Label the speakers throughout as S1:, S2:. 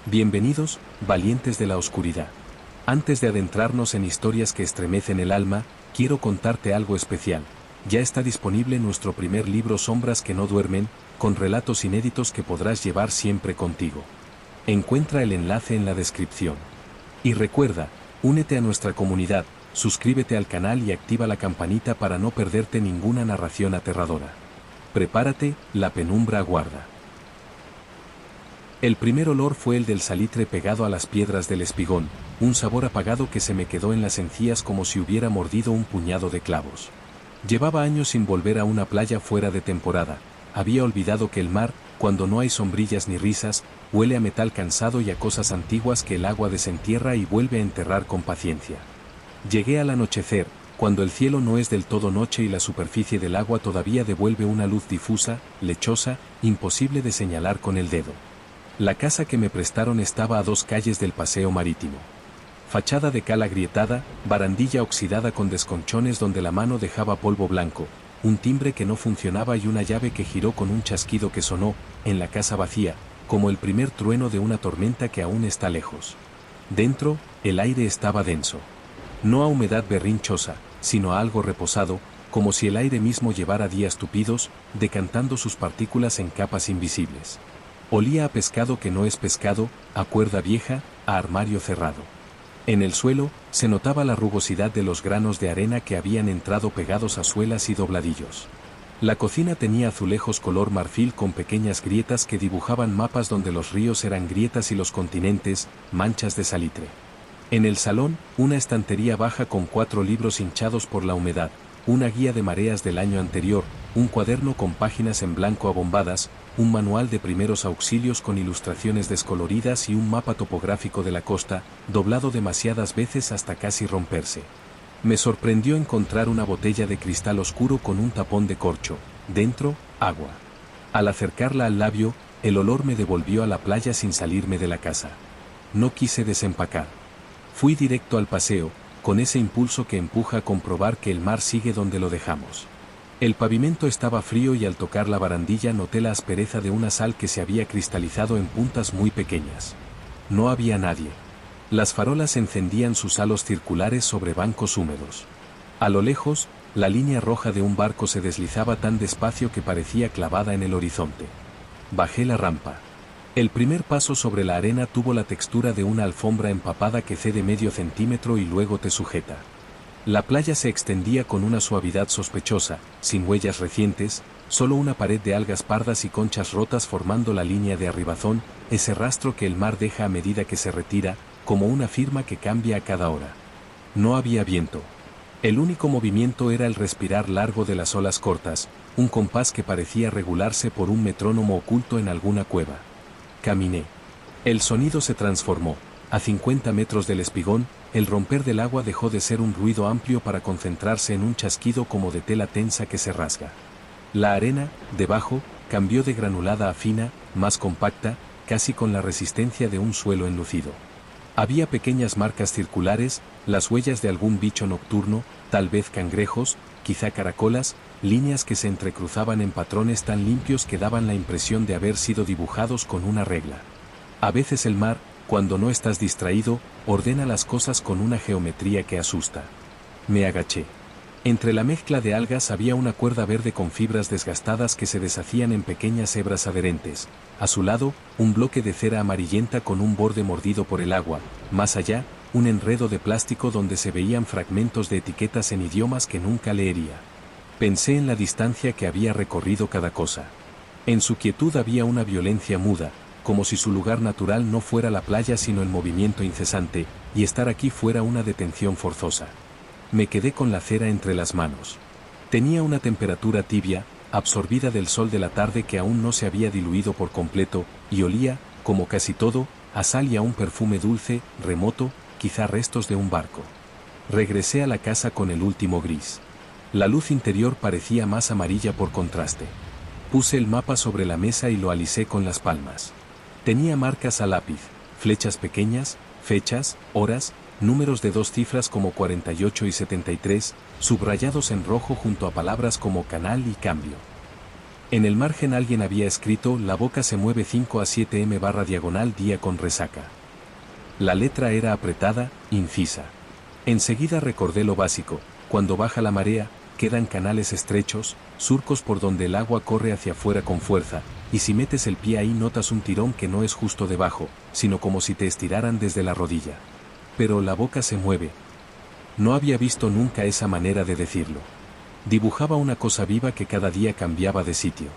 S1: Bienvenidos, valientes de la oscuridad. Antes de adentrarnos en historias que estremecen el alma, quiero contarte algo especial. Ya está disponible nuestro primer libro Sombras que no duermen, con relatos inéditos que podrás llevar siempre contigo. Encuentra el enlace en la descripción. Y recuerda, únete a nuestra comunidad, suscríbete al canal y activa la campanita para no perderte ninguna narración aterradora. Prepárate, la penumbra aguarda. El primer olor fue el del salitre pegado a las piedras del espigón, un sabor apagado que se me quedó en las encías como si hubiera mordido un puñado de clavos. Llevaba años sin volver a una playa fuera de temporada, había olvidado que el mar, cuando no hay sombrillas ni risas, huele a metal cansado y a cosas antiguas que el agua desentierra y vuelve a enterrar con paciencia. Llegué al anochecer, cuando el cielo no es del todo noche y la superficie del agua todavía devuelve una luz difusa, lechosa, imposible de señalar con el dedo. La casa que me prestaron estaba a 2 calles del paseo marítimo. Fachada de cal agrietada, barandilla oxidada con desconchones donde la mano dejaba polvo blanco, un timbre que no funcionaba y una llave que giró con un chasquido que sonó, en la casa vacía, como el primer trueno de una tormenta que aún está lejos. Dentro, el aire estaba denso. No a humedad berrinchosa, sino a algo reposado, como si el aire mismo llevara días tupidos, decantando sus partículas en capas invisibles. Olía a pescado que no es pescado, a cuerda vieja, a armario cerrado. En el suelo, se notaba la rugosidad de los granos de arena que habían entrado pegados a suelas y dobladillos. La cocina tenía azulejos color marfil con pequeñas grietas que dibujaban mapas donde los ríos eran grietas y los continentes, manchas de salitre. En el salón, una estantería baja con 4 libros hinchados por la humedad, una guía de mareas del año anterior, un cuaderno con páginas en blanco abombadas, un manual de primeros auxilios con ilustraciones descoloridas y un mapa topográfico de la costa, doblado demasiadas veces hasta casi romperse. Me sorprendió encontrar una botella de cristal oscuro con un tapón de corcho, dentro, agua. Al acercarla al labio, el olor me devolvió a la playa sin salirme de la casa. No quise desempacar. Fui directo al paseo, con ese impulso que empuja a comprobar que el mar sigue donde lo dejamos. El pavimento estaba frío y al tocar la barandilla noté la aspereza de una sal que se había cristalizado en puntas muy pequeñas. No había nadie. Las farolas encendían sus halos circulares sobre bancos húmedos. A lo lejos, la línea roja de un barco se deslizaba tan despacio que parecía clavada en el horizonte. Bajé la rampa. El primer paso sobre la arena tuvo la textura de una alfombra empapada que cede medio centímetro y luego te sujeta. La playa se extendía con una suavidad sospechosa, sin huellas recientes, solo una pared de algas pardas y conchas rotas formando la línea de arribazón, ese rastro que el mar deja a medida que se retira, como una firma que cambia a cada hora. No había viento. El único movimiento era el respirar largo de las olas cortas, un compás que parecía regularse por un metrónomo oculto en alguna cueva. Caminé. El sonido se transformó. A 50 metros del espigón, el romper del agua dejó de ser un ruido amplio para concentrarse en un chasquido como de tela tensa que se rasga. La arena, debajo, cambió de granulada a fina, más compacta, casi con la resistencia de un suelo enlucido. Había pequeñas marcas circulares, las huellas de algún bicho nocturno, tal vez cangrejos, quizá caracolas, líneas que se entrecruzaban en patrones tan limpios que daban la impresión de haber sido dibujados con una regla. A veces el mar, cuando no estás distraído, ordena las cosas con una geometría que asusta. Me agaché. Entre la mezcla de algas había una cuerda verde con fibras desgastadas que se deshacían en pequeñas hebras adherentes. A su lado, un bloque de cera amarillenta con un borde mordido por el agua. Más allá, un enredo de plástico donde se veían fragmentos de etiquetas en idiomas que nunca leería. Pensé en la distancia que había recorrido cada cosa. En su quietud había una violencia muda, como si su lugar natural no fuera la playa sino el movimiento incesante, y estar aquí fuera una detención forzosa. Me quedé con la cera entre las manos. Tenía una temperatura tibia, absorbida del sol de la tarde que aún no se había diluido por completo, y olía, como casi todo, a sal y a un perfume dulce, remoto, quizá restos de un barco. Regresé a la casa con el último gris. La luz interior parecía más amarilla por contraste. Puse el mapa sobre la mesa y lo alisé con las palmas. Tenía marcas a lápiz, flechas pequeñas, fechas, horas, números de 2 cifras como 48 y 73, subrayados en rojo junto a palabras como canal y cambio. En el margen alguien había escrito: la boca se mueve 5 a 7 m/diagonal día con resaca. La letra era apretada, incisa. Enseguida recordé lo básico: cuando baja la marea, quedan canales estrechos, surcos por donde el agua corre hacia afuera con fuerza, y si metes el pie ahí notas un tirón que no es justo debajo, sino como si te estiraran desde la rodilla. Pero la boca se mueve. No había visto nunca esa manera de decirlo. Dibujaba una cosa viva que cada día cambiaba de sitio.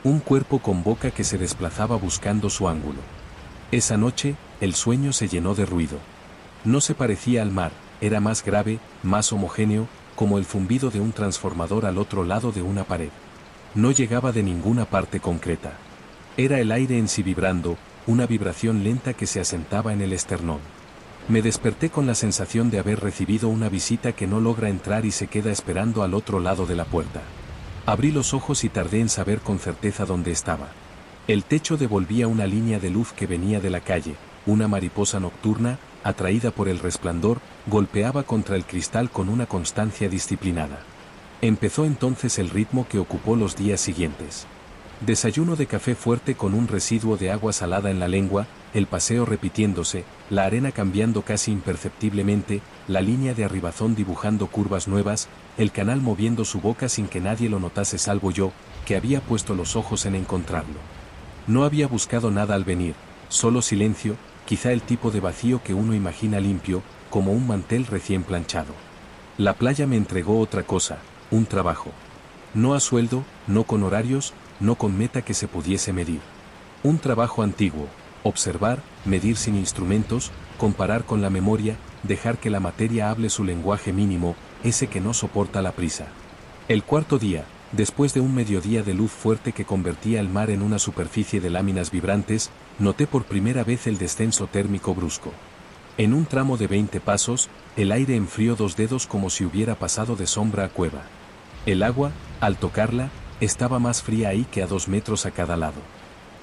S1: Un cuerpo con boca que se desplazaba buscando su ángulo. Esa noche, el sueño se llenó de ruido. No se parecía al mar, era más grave, más homogéneo, como el zumbido de un transformador al otro lado de una pared. No llegaba de ninguna parte concreta. Era el aire en sí vibrando, una vibración lenta que se asentaba en el esternón. Me desperté con la sensación de haber recibido una visita que no logra entrar y se queda esperando al otro lado de la puerta. Abrí los ojos y tardé en saber con certeza dónde estaba. El techo devolvía una línea de luz que venía de la calle. Una mariposa nocturna, atraída por el resplandor, golpeaba contra el cristal con una constancia disciplinada. Empezó entonces el ritmo que ocupó los días siguientes. Desayuno de café fuerte con un residuo de agua salada en la lengua, el paseo repitiéndose, la arena cambiando casi imperceptiblemente, la línea de arribazón dibujando curvas nuevas, el canal moviendo su boca sin que nadie lo notase salvo yo, que había puesto los ojos en encontrarlo. No había buscado nada al venir, solo silencio, quizá el tipo de vacío que uno imagina limpio, como un mantel recién planchado. La playa me entregó otra cosa, un trabajo. No a sueldo, no con horarios, no con meta que se pudiese medir. Un trabajo antiguo: observar, medir sin instrumentos, comparar con la memoria, dejar que la materia hable su lenguaje mínimo, ese que no soporta la prisa. El cuarto día, después de un mediodía de luz fuerte que convertía el mar en una superficie de láminas vibrantes, noté por primera vez el descenso térmico brusco. En un tramo de 20 pasos, el aire enfrió 2 dedos como si hubiera pasado de sombra a cueva. El agua, al tocarla, estaba más fría ahí que a 2 metros a cada lado.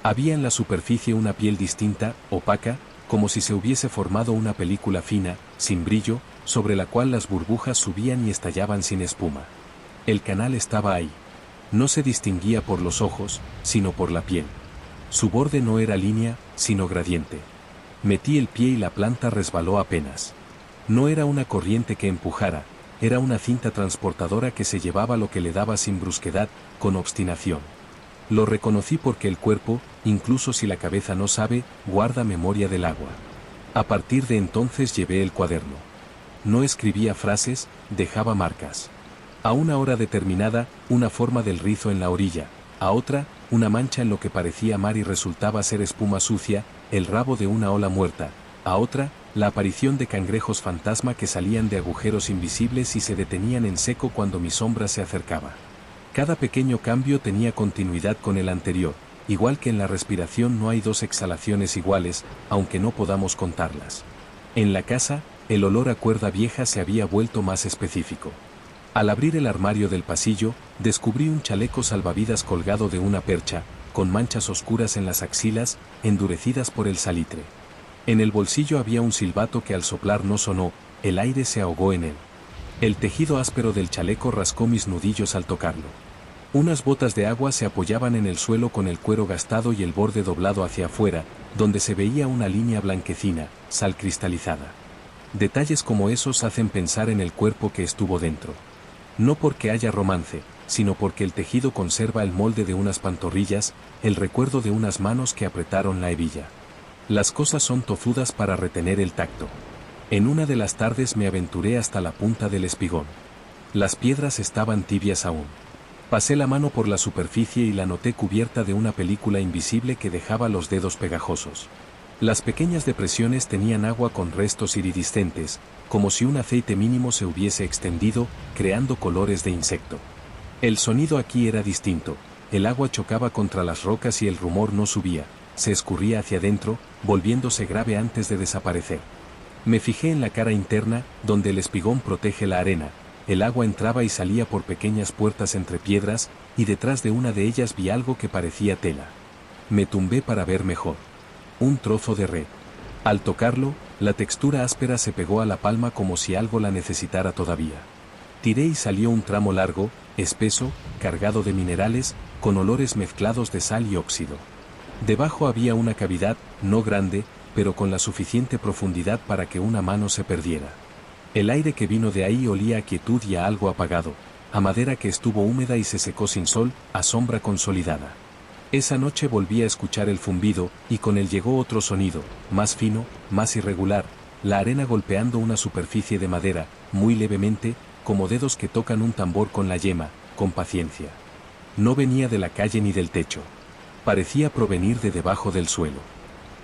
S1: Había en la superficie una piel distinta, opaca, como si se hubiese formado una película fina, sin brillo, sobre la cual las burbujas subían y estallaban sin espuma. El canal estaba ahí. No se distinguía por los ojos, sino por la piel. Su borde no era línea, sino gradiente. Metí el pie y la planta resbaló apenas. No era una corriente que empujara, era una cinta transportadora que se llevaba lo que le daba sin brusquedad, con obstinación. Lo reconocí porque el cuerpo, incluso si la cabeza no sabe, guarda memoria del agua. A partir de entonces llevé el cuaderno. No escribía frases, dejaba marcas. A una hora determinada, una forma del rizo en la orilla, a otra, una mancha en lo que parecía mar y resultaba ser espuma sucia, el rabo de una ola muerta, a otra, la aparición de cangrejos fantasma que salían de agujeros invisibles y se detenían en seco cuando mi sombra se acercaba. Cada pequeño cambio tenía continuidad con el anterior, igual que en la respiración no hay 2 exhalaciones iguales, aunque no podamos contarlas. En la casa, el olor a cuerda vieja se había vuelto más específico. Al abrir el armario del pasillo, descubrí un chaleco salvavidas colgado de una percha, con manchas oscuras en las axilas, endurecidas por el salitre. En el bolsillo había un silbato que al soplar no sonó, el aire se ahogó en él. El tejido áspero del chaleco rascó mis nudillos al tocarlo. Unas botas de agua se apoyaban en el suelo con el cuero gastado y el borde doblado hacia afuera, donde se veía una línea blanquecina, sal cristalizada. Detalles como esos hacen pensar en el cuerpo que estuvo dentro. No porque haya romance, sino porque el tejido conserva el molde de unas pantorrillas, el recuerdo de unas manos que apretaron la hebilla. Las cosas son tozudas para retener el tacto. En una de las tardes me aventuré hasta la punta del espigón. Las piedras estaban tibias aún. Pasé la mano por la superficie y la noté cubierta de una película invisible que dejaba los dedos pegajosos. Las pequeñas depresiones tenían agua con restos iridiscentes, como si un aceite mínimo se hubiese extendido, creando colores de insecto. El sonido aquí era distinto, el agua chocaba contra las rocas y el rumor no subía, se escurría hacia adentro, volviéndose grave antes de desaparecer. Me fijé en la cara interna, donde el espigón protege la arena. El agua entraba y salía por pequeñas puertas entre piedras, y detrás de una de ellas vi algo que parecía tela. Me tumbé para ver mejor. Un trozo de red. Al tocarlo, la textura áspera se pegó a la palma como si algo la necesitara todavía. Tiré y salió un tramo largo, espeso, cargado de minerales, con olores mezclados de sal y óxido. Debajo había una cavidad, no grande, pero con la suficiente profundidad para que una mano se perdiera. El aire que vino de ahí olía a quietud y a algo apagado, a madera que estuvo húmeda y se secó sin sol, a sombra consolidada. Esa noche volví a escuchar el zumbido, y con él llegó otro sonido, más fino, más irregular, la arena golpeando una superficie de madera, muy levemente, como dedos que tocan un tambor con la yema, con paciencia. No venía de la calle ni del techo. Parecía provenir de debajo del suelo.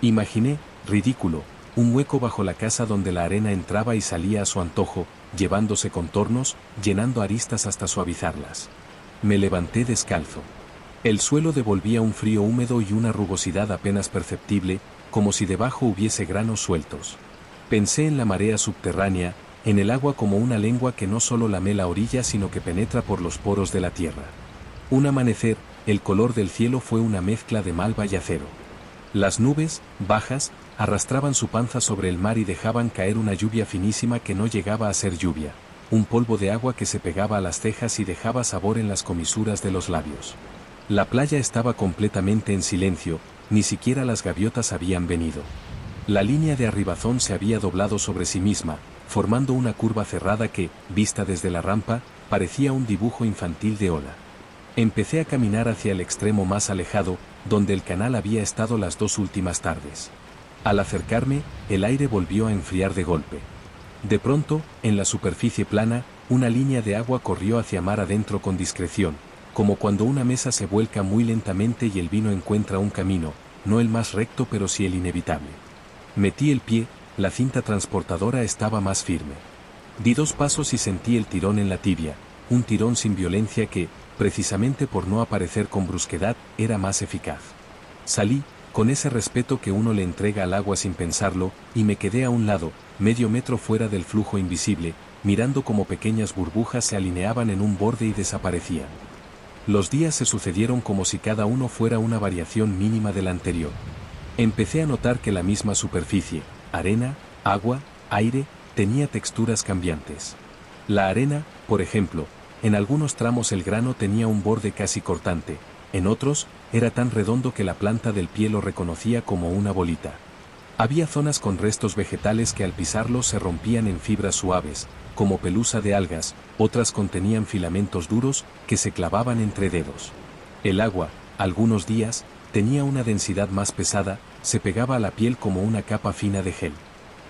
S1: Imaginé, ridículo, un hueco bajo la casa donde la arena entraba y salía a su antojo, llevándose contornos, llenando aristas hasta suavizarlas. Me levanté descalzo. El suelo devolvía un frío húmedo y una rugosidad apenas perceptible, como si debajo hubiese granos sueltos. Pensé en la marea subterránea, en el agua como una lengua que no solo lame la orilla sino que penetra por los poros de la tierra. Un amanecer, el color del cielo fue una mezcla de malva y acero. Las nubes, bajas, arrastraban su panza sobre el mar y dejaban caer una lluvia finísima que no llegaba a ser lluvia, un polvo de agua que se pegaba a las cejas y dejaba sabor en las comisuras de los labios. La playa estaba completamente en silencio, ni siquiera las gaviotas habían venido. La línea de arribazón se había doblado sobre sí misma, formando una curva cerrada que, vista desde la rampa, parecía un dibujo infantil de ola. Empecé a caminar hacia el extremo más alejado, donde el canal había estado las 2 últimas tardes. Al acercarme, el aire volvió a enfriar de golpe. De pronto, en la superficie plana, una línea de agua corrió hacia mar adentro con discreción, como cuando una mesa se vuelca muy lentamente y el vino encuentra un camino, no el más recto pero sí el inevitable. Metí el pie, la cinta transportadora estaba más firme. Di 2 pasos y sentí el tirón en la tibia, un tirón sin violencia que, precisamente por no aparecer con brusquedad, era más eficaz. Salí, con ese respeto que uno le entrega al agua sin pensarlo, y me quedé a un lado, medio metro fuera del flujo invisible, mirando como pequeñas burbujas se alineaban en un borde y desaparecían. Los días se sucedieron como si cada uno fuera una variación mínima del anterior. Empecé a notar que la misma superficie, arena, agua, aire, tenía texturas cambiantes. La arena, por ejemplo, en algunos tramos el grano tenía un borde casi cortante, en otros, era tan redondo que la planta del pie lo reconocía como una bolita. Había zonas con restos vegetales que al pisarlos se rompían en fibras suaves, como pelusa de algas, otras contenían filamentos duros que se clavaban entre dedos. El agua, algunos días, tenía una densidad más pesada, se pegaba a la piel como una capa fina de gel.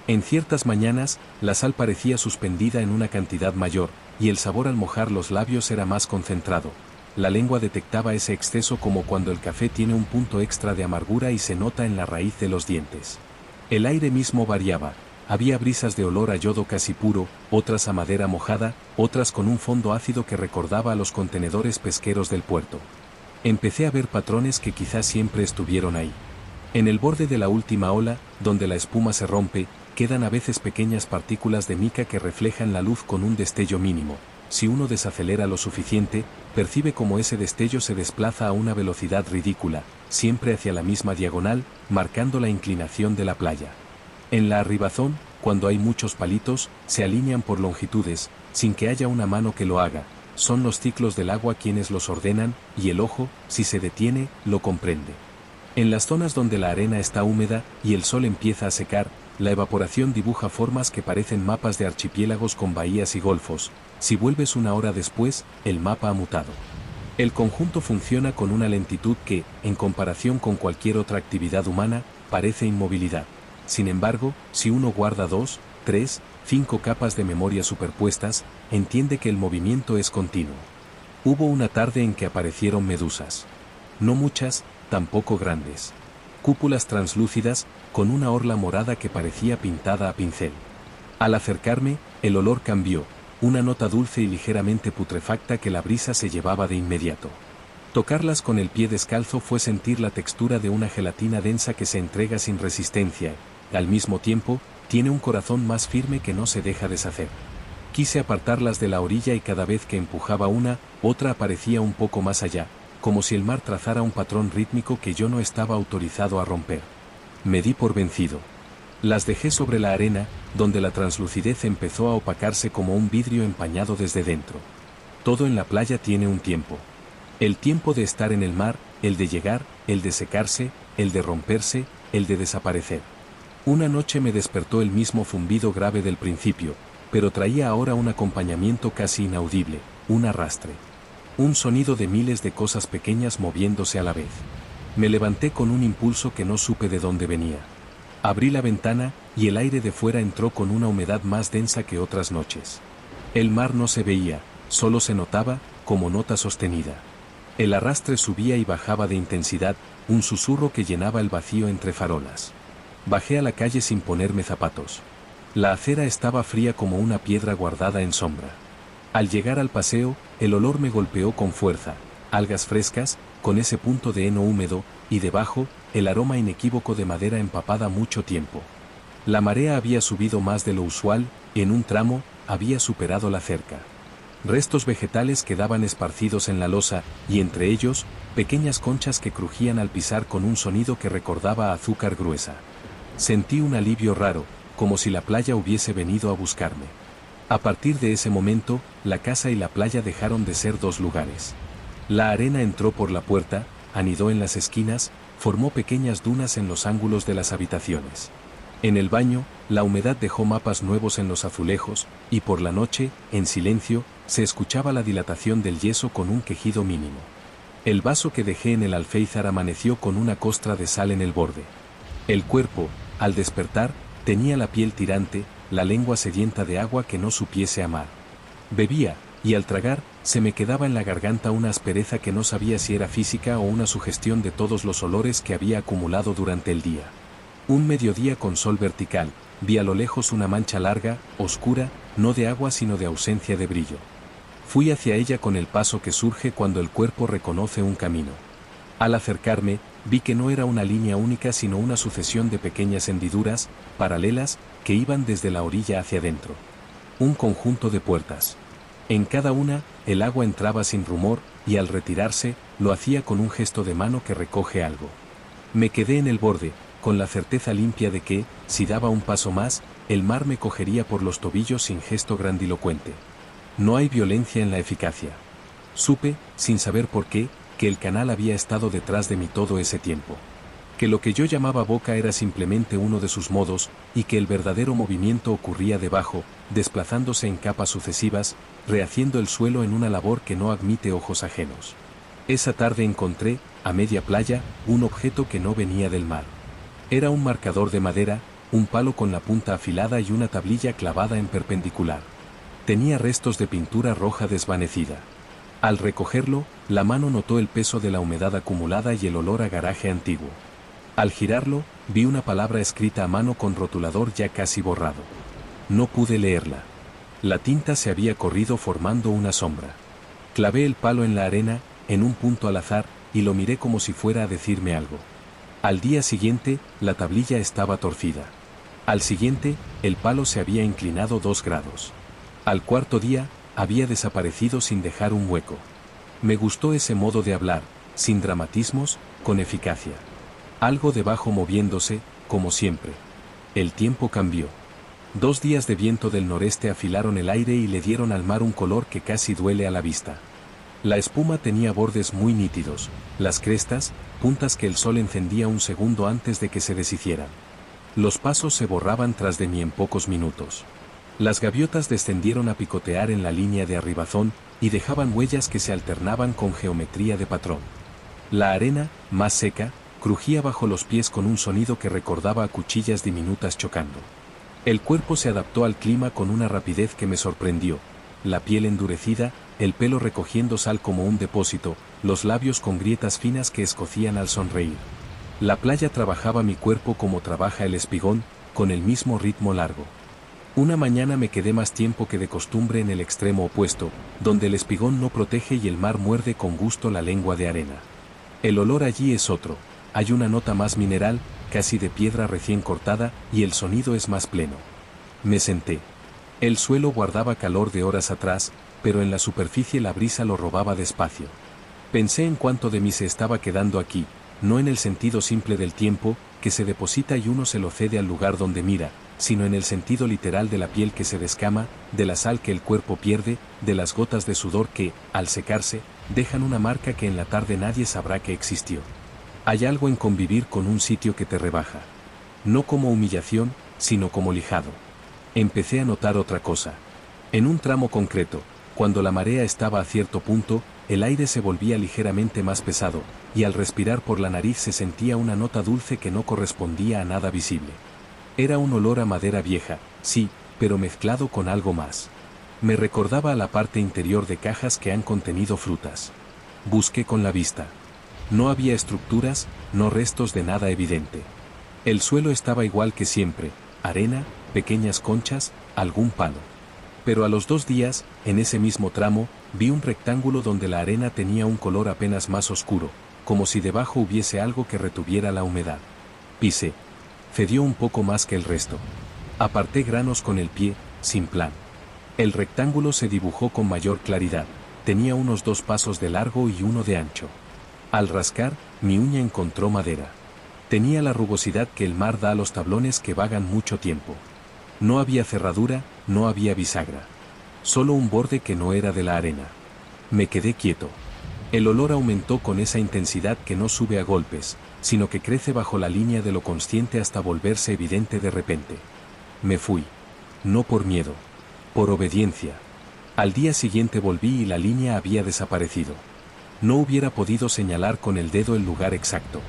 S1: En ciertas mañanas, la sal parecía suspendida en una cantidad mayor, y el sabor al mojar los labios era más concentrado. La lengua detectaba ese exceso como cuando el café tiene un punto extra de amargura y se nota en la raíz de los dientes. El aire mismo variaba. Había brisas de olor a yodo casi puro, otras a madera mojada, otras con un fondo ácido que recordaba a los contenedores pesqueros del puerto. Empecé a ver patrones que quizás siempre estuvieron ahí. En el borde de la última ola, donde la espuma se rompe, quedan a veces pequeñas partículas de mica que reflejan la luz con un destello mínimo. Si uno desacelera lo suficiente, percibe como ese destello se desplaza a una velocidad ridícula, siempre hacia la misma diagonal, marcando la inclinación de la playa. En la arribazón, cuando hay muchos palitos, se alinean por longitudes, sin que haya una mano que lo haga. Son los ciclos del agua quienes los ordenan, y el ojo, si se detiene, lo comprende. En las zonas donde la arena está húmeda y el sol empieza a secar, la evaporación dibuja formas que parecen mapas de archipiélagos con bahías y golfos. Si vuelves una hora después, el mapa ha mutado. El conjunto funciona con una lentitud que, en comparación con cualquier otra actividad humana, parece inmovilidad. Sin embargo, si uno guarda 2, 3, 5 capas de memoria superpuestas, entiende que el movimiento es continuo. Hubo una tarde en que aparecieron medusas. No muchas, tampoco grandes. Cúpulas translúcidas, con una orla morada que parecía pintada a pincel. Al acercarme, el olor cambió, una nota dulce y ligeramente putrefacta que la brisa se llevaba de inmediato. Tocarlas con el pie descalzo fue sentir la textura de una gelatina densa que se entrega sin resistencia, y, al mismo tiempo, tiene un corazón más firme que no se deja deshacer. Quise apartarlas de la orilla y cada vez que empujaba una, otra aparecía un poco más allá, como si el mar trazara un patrón rítmico que yo no estaba autorizado a romper. Me di por vencido. Las dejé sobre la arena, donde la translucidez empezó a opacarse como un vidrio empañado desde dentro. Todo en la playa tiene un tiempo. El tiempo de estar en el mar, el de llegar, el de secarse, el de romperse, el de desaparecer. Una noche me despertó el mismo zumbido grave del principio, pero traía ahora un acompañamiento casi inaudible, un arrastre. Un sonido de miles de cosas pequeñas moviéndose a la vez. Me levanté con un impulso que no supe de dónde venía. Abrí la ventana, y el aire de fuera entró con una humedad más densa que otras noches. El mar no se veía, solo se notaba, como nota sostenida. El arrastre subía y bajaba de intensidad, un susurro que llenaba el vacío entre farolas. Bajé a la calle sin ponerme zapatos. La acera estaba fría como una piedra guardada en sombra. Al llegar al paseo, el olor me golpeó con fuerza, algas frescas, con ese punto de heno húmedo, y debajo, el aroma inequívoco de madera empapada mucho tiempo. La marea había subido más de lo usual, en un tramo, había superado la cerca. Restos vegetales quedaban esparcidos en la losa, y entre ellos, pequeñas conchas que crujían al pisar con un sonido que recordaba a azúcar gruesa. Sentí un alivio raro, como si la playa hubiese venido a buscarme. A partir de ese momento, la casa y la playa dejaron de ser dos lugares. La arena entró por la puerta, anidó en las esquinas, formó pequeñas dunas en los ángulos de las habitaciones. En el baño, la humedad dejó mapas nuevos en los azulejos, y por la noche, en silencio, se escuchaba la dilatación del yeso con un quejido mínimo. El vaso que dejé en el alféizar amaneció con una costra de sal en el borde. El cuerpo, al despertar, tenía la piel tirante, la lengua sedienta de agua que no supiese amar. Bebía, y al tragar, se me quedaba en la garganta una aspereza que no sabía si era física o una sugestión de todos los olores que había acumulado durante el día. Un mediodía con sol vertical, vi a lo lejos una mancha larga, oscura, no de agua sino de ausencia de brillo. Fui hacia ella con el paso que surge cuando el cuerpo reconoce un camino. Al acercarme, vi que no era una línea única sino una sucesión de pequeñas hendiduras, paralelas, que iban desde la orilla hacia adentro. Un conjunto de puertas. En cada una, el agua entraba sin rumor, y al retirarse, lo hacía con un gesto de mano que recoge algo. Me quedé en el borde, con la certeza limpia de que, si daba un paso más, el mar me cogería por los tobillos sin gesto grandilocuente. No hay violencia en la eficacia. Supe, sin saber por qué, que el canal había estado detrás de mí todo ese tiempo. Que lo que yo llamaba boca era simplemente uno de sus modos, y que el verdadero movimiento ocurría debajo, desplazándose en capas sucesivas, rehaciendo el suelo en una labor que no admite ojos ajenos. Esa tarde encontré, a media playa, un objeto que no venía del mar. Era un marcador de madera, un palo con la punta afilada y una tablilla clavada en perpendicular. Tenía restos de pintura roja desvanecida. Al recogerlo, la mano notó el peso de la humedad acumulada y el olor a garaje antiguo. Al girarlo, vi una palabra escrita a mano con rotulador ya casi borrado. No pude leerla. La tinta se había corrido formando una sombra. Clavé el palo en la arena, en un punto al azar, y lo miré como si fuera a decirme algo. Al día siguiente, la tablilla estaba torcida. Al siguiente, el palo se había inclinado 2 grados. Al cuarto día, había desaparecido sin dejar un hueco. Me gustó ese modo de hablar, sin dramatismos, con eficacia. Algo debajo moviéndose, como siempre. El tiempo cambió. 2 días de viento del noreste afilaron el aire y le dieron al mar un color que casi duele a la vista. La espuma tenía bordes muy nítidos, las crestas, puntas que el sol encendía un segundo antes de que se deshicieran. Los pasos se borraban tras de mí en pocos minutos. Las gaviotas descendieron a picotear en la línea de arribazón, y dejaban huellas que se alternaban con geometría de patrón. La arena, más seca, crujía bajo los pies con un sonido que recordaba a cuchillas diminutas chocando. El cuerpo se adaptó al clima con una rapidez que me sorprendió, la piel endurecida, el pelo recogiendo sal como un depósito, los labios con grietas finas que escocían al sonreír. La playa trabajaba mi cuerpo como trabaja el espigón, con el mismo ritmo largo. Una mañana me quedé más tiempo que de costumbre en el extremo opuesto, donde el espigón no protege y el mar muerde con gusto la lengua de arena. El olor allí es otro, hay una nota más mineral, casi de piedra recién cortada, y el sonido es más pleno. Me senté. El suelo guardaba calor de horas atrás, pero en la superficie la brisa lo robaba despacio. Pensé en cuánto de mí se estaba quedando aquí, no en el sentido simple del tiempo, que se deposita y uno se lo cede al lugar donde mira, sino en el sentido literal de la piel que se descama, de la sal que el cuerpo pierde, de las gotas de sudor que, al secarse, dejan una marca que en la tarde nadie sabrá que existió. Hay algo en convivir con un sitio que te rebaja. No como humillación, sino como lijado. Empecé a notar otra cosa. En un tramo concreto, cuando la marea estaba a cierto punto, el aire se volvía ligeramente más pesado, y al respirar por la nariz se sentía una nota dulce que no correspondía a nada visible. Era un olor a madera vieja, sí, pero mezclado con algo más. Me recordaba a la parte interior de cajas que han contenido frutas. Busqué con la vista. No había estructuras, no restos de nada evidente. El suelo estaba igual que siempre, arena, pequeñas conchas, algún palo. Pero a los 2 días, en ese mismo tramo, vi un rectángulo donde la arena tenía un color apenas más oscuro, como si debajo hubiese algo que retuviera la humedad. Pisé. Cedió un poco más que el resto. Aparté granos con el pie, sin plan. El rectángulo se dibujó con mayor claridad. Tenía unos 2 pasos de largo y 1 de ancho. Al rascar, mi uña encontró madera. Tenía la rugosidad que el mar da a los tablones que vagan mucho tiempo. No había cerradura, no había bisagra. Solo un borde que no era de la arena. Me quedé quieto. El olor aumentó con esa intensidad que no sube a golpes, sino que crece bajo la línea de lo consciente hasta volverse evidente de repente. Me fui. No por miedo. Por obediencia. Al día siguiente volví y la línea había desaparecido. No hubiera podido señalar con el dedo el lugar exacto.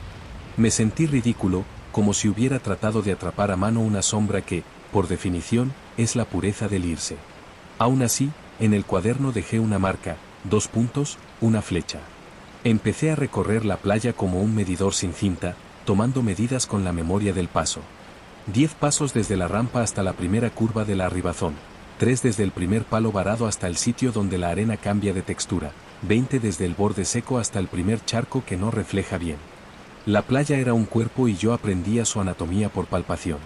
S1: Me sentí ridículo, como si hubiera tratado de atrapar a mano una sombra que, por definición, es la pureza del irse. Aún así, en el cuaderno dejé una marca, 2 puntos, una flecha. Empecé a recorrer la playa como un medidor sin cinta, tomando medidas con la memoria del paso. 10 pasos desde la rampa hasta la primera curva de la arribazón, 3 desde el primer palo varado hasta el sitio donde la arena cambia de textura, 20 desde el borde seco hasta el primer charco que no refleja bien. La playa era un cuerpo y yo aprendía su anatomía por palpación.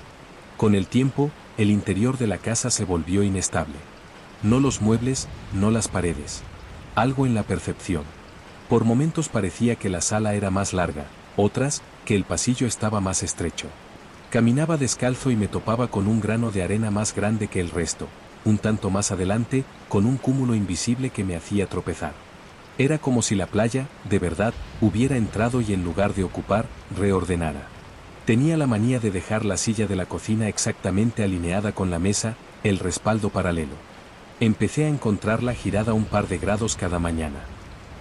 S1: Con el tiempo, el interior de la casa se volvió inestable. No los muebles, no las paredes. Algo en la percepción. Por momentos parecía que la sala era más larga, otras, que el pasillo estaba más estrecho. Caminaba descalzo y me topaba con un grano de arena más grande que el resto, un tanto más adelante, con un cúmulo invisible que me hacía tropezar. Era como si la playa, de verdad, hubiera entrado y en lugar de ocupar, reordenara. Tenía la manía de dejar la silla de la cocina exactamente alineada con la mesa, el respaldo paralelo. Empecé a encontrarla girada un par de grados cada mañana.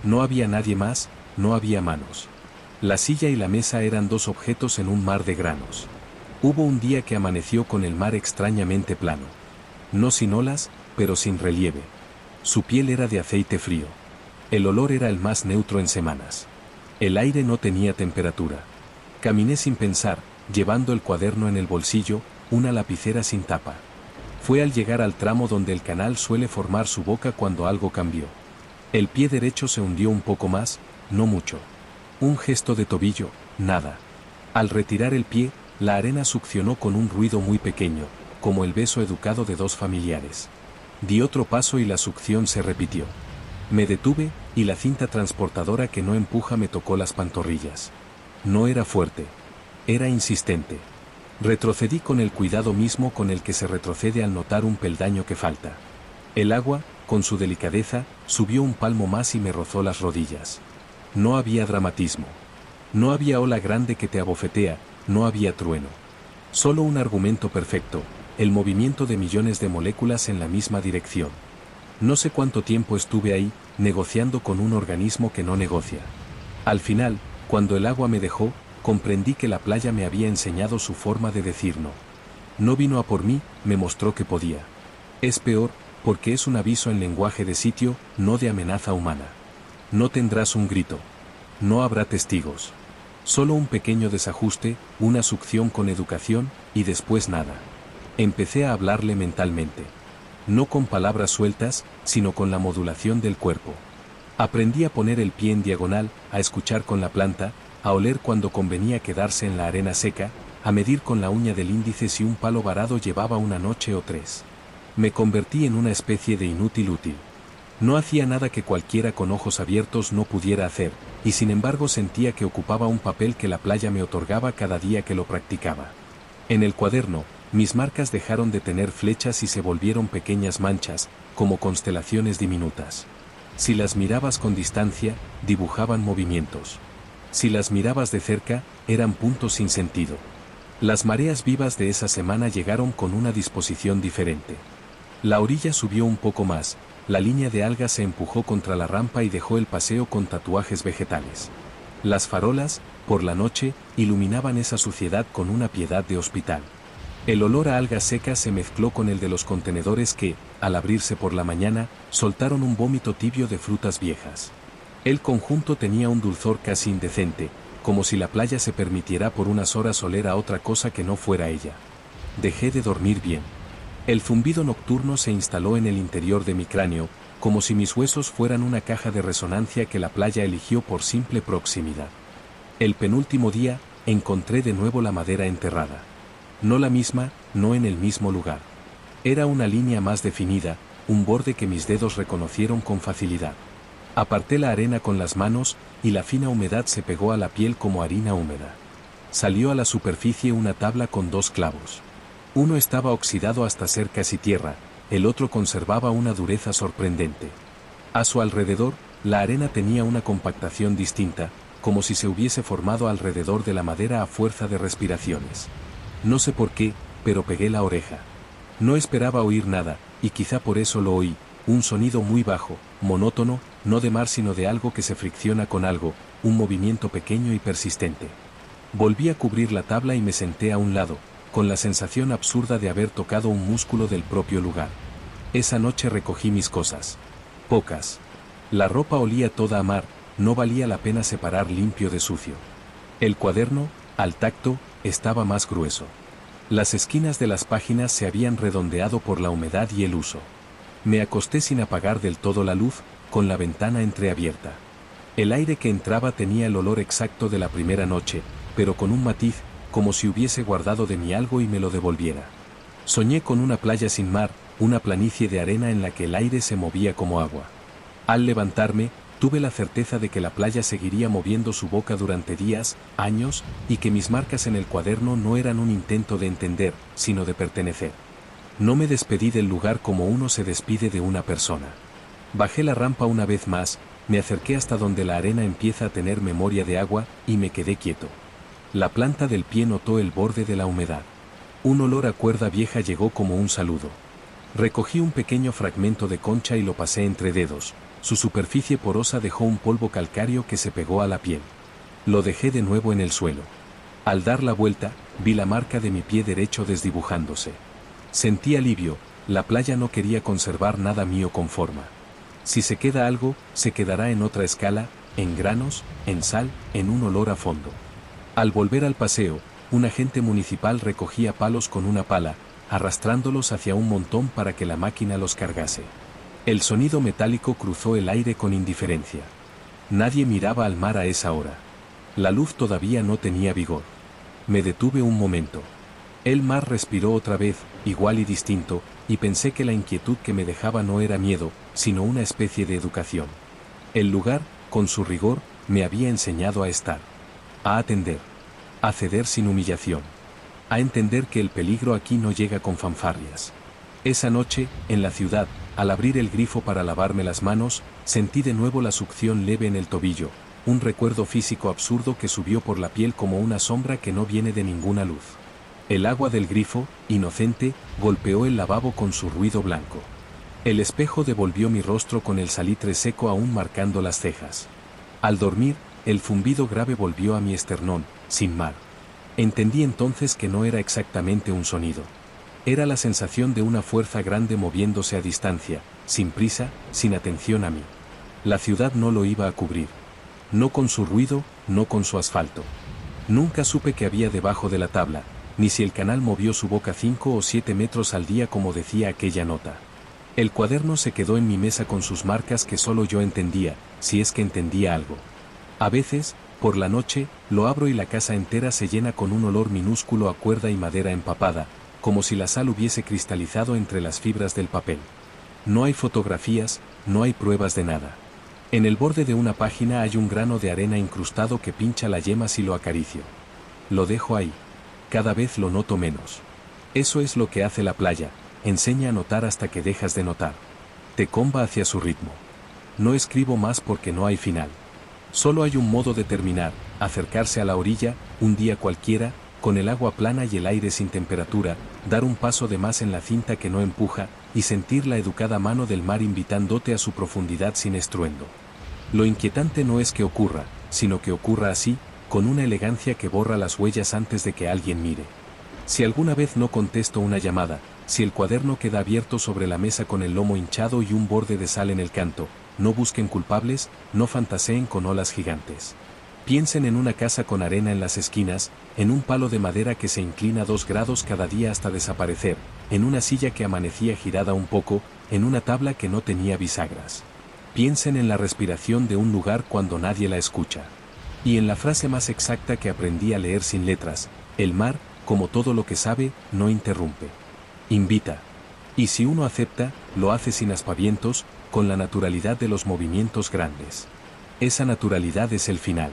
S1: No había nadie más, no había manos. La silla y la mesa eran 2 objetos en un mar de granos. Hubo un día que amaneció con el mar extrañamente plano. No sin olas, pero sin relieve. Su piel era de aceite frío. El olor era el más neutro en semanas. El aire no tenía temperatura. Caminé sin pensar, llevando el cuaderno en el bolsillo, una lapicera sin tapa. Fue al llegar al tramo donde el canal suele formar su boca cuando algo cambió. El pie derecho se hundió un poco más, no mucho. Un gesto de tobillo, nada. Al retirar el pie, la arena succionó con un ruido muy pequeño, como el beso educado de 2 familiares. Di otro paso y la succión se repitió. Me detuve, y la cinta transportadora que no empuja me tocó las pantorrillas. No era fuerte. Era insistente. Retrocedí con el cuidado mismo con el que se retrocede al notar un peldaño que falta. El agua, con su delicadeza, subió un palmo más y me rozó las rodillas. No había dramatismo. No había ola grande que te abofetea, no había trueno. Solo un argumento perfecto, el movimiento de millones de moléculas en la misma dirección. No sé cuánto tiempo estuve ahí, negociando con un organismo que no negocia. Al final, cuando el agua me dejó, comprendí que la playa me había enseñado su forma de decir no. No vino a por mí, me mostró que podía. Es peor, porque es un aviso en lenguaje de sitio, no de amenaza humana. No tendrás un grito. No habrá testigos. Solo un pequeño desajuste, una succión con educación, y después nada. Empecé a hablarle mentalmente. No con palabras sueltas, sino con la modulación del cuerpo. Aprendí a poner el pie en diagonal, a escuchar con la planta, a oler cuando convenía quedarse en la arena seca, a medir con la uña del índice si un palo varado llevaba una noche o 3. Me convertí en una especie de inútil útil. No hacía nada que cualquiera con ojos abiertos no pudiera hacer, y sin embargo sentía que ocupaba un papel que la playa me otorgaba cada día que lo practicaba. En el cuaderno, Mis marcas dejaron de tener flechas y se volvieron pequeñas manchas, como constelaciones diminutas. Si las mirabas con distancia, dibujaban movimientos. Si las mirabas de cerca, eran puntos sin sentido. Las mareas vivas de esa semana llegaron con una disposición diferente. La orilla subió un poco más, la línea de algas se empujó contra la rampa y dejó el paseo con tatuajes vegetales. Las farolas, por la noche, iluminaban esa suciedad con una piedad de hospital. El olor a algas secas se mezcló con el de los contenedores que, al abrirse por la mañana, soltaron un vómito tibio de frutas viejas. El conjunto tenía un dulzor casi indecente, como si la playa se permitiera por unas horas oler a otra cosa que no fuera ella. Dejé de dormir bien. El zumbido nocturno se instaló en el interior de mi cráneo, como si mis huesos fueran una caja de resonancia que la playa eligió por simple proximidad. El penúltimo día, encontré de nuevo la madera enterrada. No la misma, no en el mismo lugar. Era una línea más definida, un borde que mis dedos reconocieron con facilidad. Aparté la arena con las manos, y la fina humedad se pegó a la piel como harina húmeda. Salió a la superficie una tabla con 2 clavos. Uno estaba oxidado hasta ser casi tierra, el otro conservaba una dureza sorprendente. A su alrededor, la arena tenía una compactación distinta, como si se hubiese formado alrededor de la madera a fuerza de respiraciones. No sé por qué, pero pegué la oreja. No esperaba oír nada, y quizá por eso lo oí, un sonido muy bajo, monótono, no de mar sino de algo que se fricciona con algo, un movimiento pequeño y persistente. Volví a cubrir la tabla y me senté a un lado, con la sensación absurda de haber tocado un músculo del propio lugar. Esa noche recogí mis cosas. Pocas. La ropa olía toda a mar, no valía la pena separar limpio de sucio. El cuaderno, al tacto, estaba más grueso. Las esquinas de las páginas se habían redondeado por la humedad y el uso. Me acosté sin apagar del todo la luz, con la ventana entreabierta. El aire que entraba tenía el olor exacto de la primera noche, pero con un matiz, como si hubiese guardado de mí algo y me lo devolviera. Soñé con una playa sin mar, una planicie de arena en la que el aire se movía como agua. Al levantarme, tuve la certeza de que la playa seguiría moviendo su boca durante días, años, y que mis marcas en el cuaderno no eran un intento de entender, sino de pertenecer. No me despedí del lugar como uno se despide de una persona. Bajé la rampa una vez más, me acerqué hasta donde la arena empieza a tener memoria de agua, y me quedé quieto. La planta del pie notó el borde de la humedad. Un olor a cuerda vieja llegó como un saludo. Recogí un pequeño fragmento de concha y lo pasé entre dedos. Su superficie porosa dejó un polvo calcáreo que se pegó a la piel. Lo dejé de nuevo en el suelo. Al dar la vuelta, vi la marca de mi pie derecho desdibujándose. Sentí alivio, la playa no quería conservar nada mío con forma. Si se queda algo, se quedará en otra escala, en granos, en sal, en un olor a fondo. Al volver al paseo, un agente municipal recogía palos con una pala, arrastrándolos hacia un montón para que la máquina los cargase. El sonido metálico cruzó el aire con indiferencia. Nadie miraba al mar a esa hora. La luz todavía no tenía vigor. Me detuve un momento. El mar respiró otra vez, igual y distinto, y pensé que la inquietud que me dejaba no era miedo, sino una especie de educación. El lugar, con su rigor, me había enseñado a estar. A atender. A ceder sin humillación. A entender que el peligro aquí no llega con fanfarrias. Esa noche, en la ciudad, al abrir el grifo para lavarme las manos, sentí de nuevo la succión leve en el tobillo, un recuerdo físico absurdo que subió por la piel como una sombra que no viene de ninguna luz. El agua del grifo, inocente, golpeó el lavabo con su ruido blanco. El espejo devolvió mi rostro con el salitre seco aún marcando las cejas. Al dormir, el zumbido grave volvió a mi esternón, sin mar. Entendí entonces que no era exactamente un sonido. Era la sensación de una fuerza grande moviéndose a distancia, sin prisa, sin atención a mí. La ciudad no lo iba a cubrir. No con su ruido, no con su asfalto. Nunca supe qué había debajo de la tabla, ni si el canal movió su boca 5 o 7 metros al día como decía aquella nota. El cuaderno se quedó en mi mesa con sus marcas que solo yo entendía, si es que entendía algo. A veces, por la noche, lo abro y la casa entera se llena con un olor minúsculo a cuerda y madera empapada, como si la sal hubiese cristalizado entre las fibras del papel. No hay fotografías, no hay pruebas de nada. En el borde de una página hay un grano de arena incrustado que pincha la yema si lo acaricio. Lo dejo ahí. Cada vez lo noto menos. Eso es lo que hace la playa, enseña a notar hasta que dejas de notar. Te comba hacia su ritmo. No escribo más porque no hay final. Solo hay un modo de terminar, acercarse a la orilla, un día cualquiera, con el agua plana y el aire sin temperatura, dar un paso de más en la cinta que no empuja, y sentir la educada mano del mar invitándote a su profundidad sin estruendo. Lo inquietante no es que ocurra, sino que ocurra así, con una elegancia que borra las huellas antes de que alguien mire. Si alguna vez no contesto una llamada, si el cuaderno queda abierto sobre la mesa con el lomo hinchado y un borde de sal en el canto, no busquen culpables, no fantaseen con olas gigantes. Piensen en una casa con arena en las esquinas, en un palo de madera que se inclina 2 grados cada día hasta desaparecer, en una silla que amanecía girada un poco, en una tabla que no tenía bisagras. Piensen en la respiración de un lugar cuando nadie la escucha. Y en la frase más exacta que aprendí a leer sin letras, el mar, como todo lo que sabe, no interrumpe. Invita. Y si uno acepta, lo hace sin aspavientos, con la naturalidad de los movimientos grandes. Esa naturalidad es el final.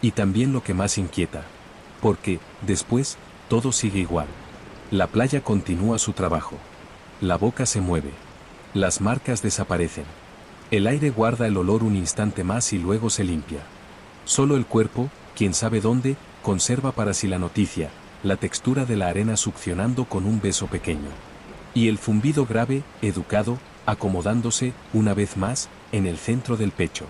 S1: Y también lo que más inquieta. Porque, después, todo sigue igual. La playa continúa su trabajo. La boca se mueve. Las marcas desaparecen. El aire guarda el olor un instante más y luego se limpia. Solo el cuerpo, quién sabe dónde, conserva para sí la noticia, la textura de la arena succionando con un beso pequeño. Y el zumbido grave, educado, acomodándose, una vez más, en el centro del pecho.